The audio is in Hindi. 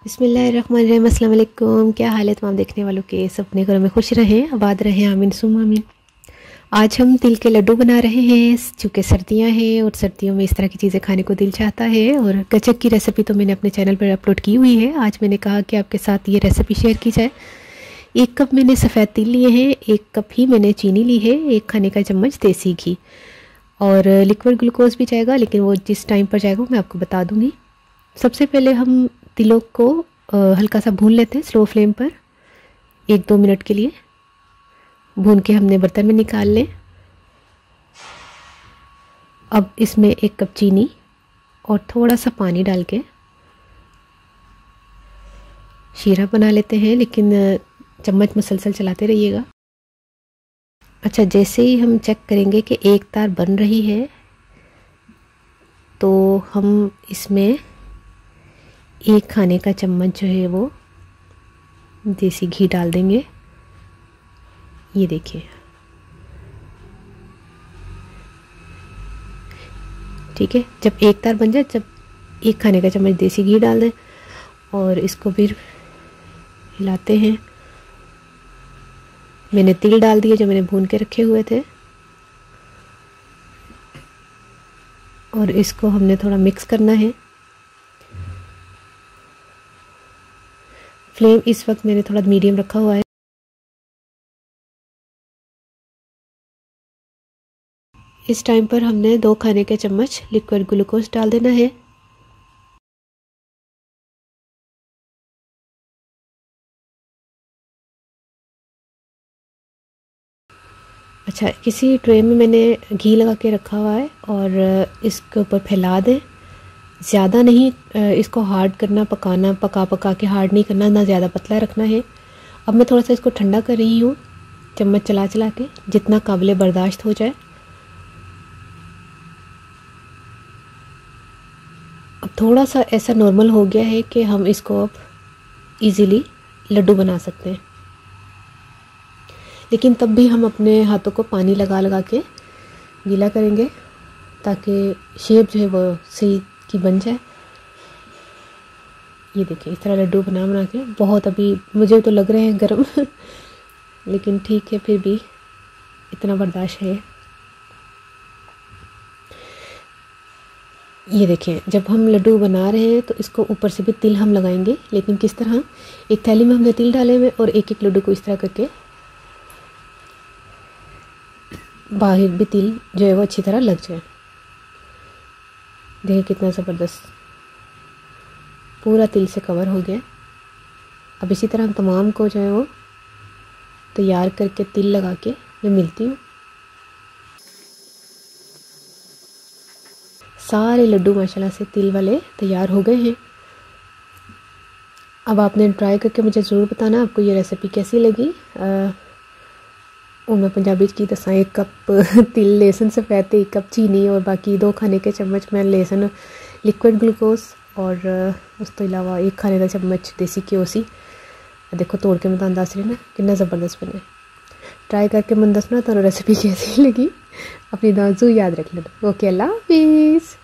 बिस्मिल्लाहिर्रहमानिर्रहीम। अस्सलाम वालेकुम। क्या हाल है तमाम देखने वालों के? सब अपने घरों में खुश रहें, आबाद रहें, आमीन सुम आमीन। आज हम तिल के लड्डू बना रहे हैं। चूँकि सर्दियां हैं और सर्दियों में इस तरह की चीज़ें खाने को दिल चाहता है। और गचक की रेसिपी तो मैंने अपने चैनल पर अपलोड की हुई है। आज मैंने कहा कि आपके साथ ये रेसिपी शेयर की जाए। 1 कप मैंने सफ़ेद तिल लिए हैं, 1 कप ही मैंने चीनी ली है, 1 खाने का चम्मच देसी घी और लिक्विड ग्लूकोज भी जाएगा, लेकिन वो जिस टाइम पर जाएगा मैं आपको बता दूँगी। सबसे पहले हम तिलों को हल्का सा भून लेते हैं स्लो फ्लेम पर 1-2 मिनट के लिए। भून के हमने बर्तन में निकाल लें। अब इसमें 1 कप चीनी और थोड़ा सा पानी डाल के शीरा बना लेते हैं, लेकिन चम्मच मुसलसल चलाते रहिएगा। अच्छा, जैसे ही हम चेक करेंगे कि एक तार बन रही है तो हम इसमें 1 खाने का चम्मच जो है वो देसी घी डाल देंगे। ये देखिए, ठीक है। जब एक तार बन जाए, जब 1 खाने का चम्मच देसी घी डाल दें और इसको फिर हिलाते हैं। मैंने तिल डाल दिए जो मैंने भून के रखे हुए थे और इसको हमने थोड़ा मिक्स करना है। फ्लेम इस वक्त मैंने थोड़ा मीडियम रखा हुआ है। इस टाइम पर हमने 2 खाने के चम्मच लिक्विड ग्लूकोज डाल देना है। अच्छा, किसी ट्रे में मैंने घी लगा के रखा हुआ है और इसके ऊपर फैला दें। ज़्यादा नहीं इसको हार्ड करना, पकाना, पका के हार्ड नहीं करना, ना ज़्यादा पतला रखना है। अब मैं थोड़ा सा इसको ठंडा कर रही हूँ चम्मच चला चला के, जितना काबिल बर्दाश्त हो जाए। अब थोड़ा सा ऐसा नॉर्मल हो गया है कि हम इसको अब इजीली लड्डू बना सकते हैं, लेकिन तब भी हम अपने हाथों को पानी लगा लगा के गीला करेंगे ताकि शेप जो है वो सही की बन जाए। ये देखिए, इस तरह लड्डू बना बना के बहुत, अभी मुझे तो लग रहे हैं गर्म लेकिन ठीक है, फिर भी इतना बर्दाश्त है। ये देखिए, जब हम लड्डू बना रहे हैं तो इसको ऊपर से भी तिल हम लगाएंगे, लेकिन किस तरह? एक थैली में हमने तिल डाले हुए और एक एक लड्डू को इस तरह करके बाहर भी तिल जो है वो अच्छी तरह लग जाए। देखिए कितना ज़बरदस्त पूरा तिल से कवर हो गया। अब इसी तरह हम तमाम को जो है वो तैयार करके तिल लगा के मैं मिलती हूँ। सारे लड्डू माशाल्लाह से तिल वाले तैयार हो गए हैं। अब आपने ट्राई करके मुझे ज़रूर बताना आपको ये रेसिपी कैसी लगी। मैं पंजाबी की दसा 1 कप तिल लेसन सफ़ेद, 1 कप चीनी और बाकी 2 खाने के चम्मच मैं लेसन लिक्विड ग्लूकोज और उस तो इलावा 1 खाने का चम्मच देसी घ्यो सी। देखो तोड़ के मैं तुहानू दस रही ना कितना ज़बरदस्त बने। ट्राई करके मैं दसना तुहानू रेसिपी कैसी लगी। अपनी दुआ याद रख लेना। ओके, अल्लाह हाफिज़।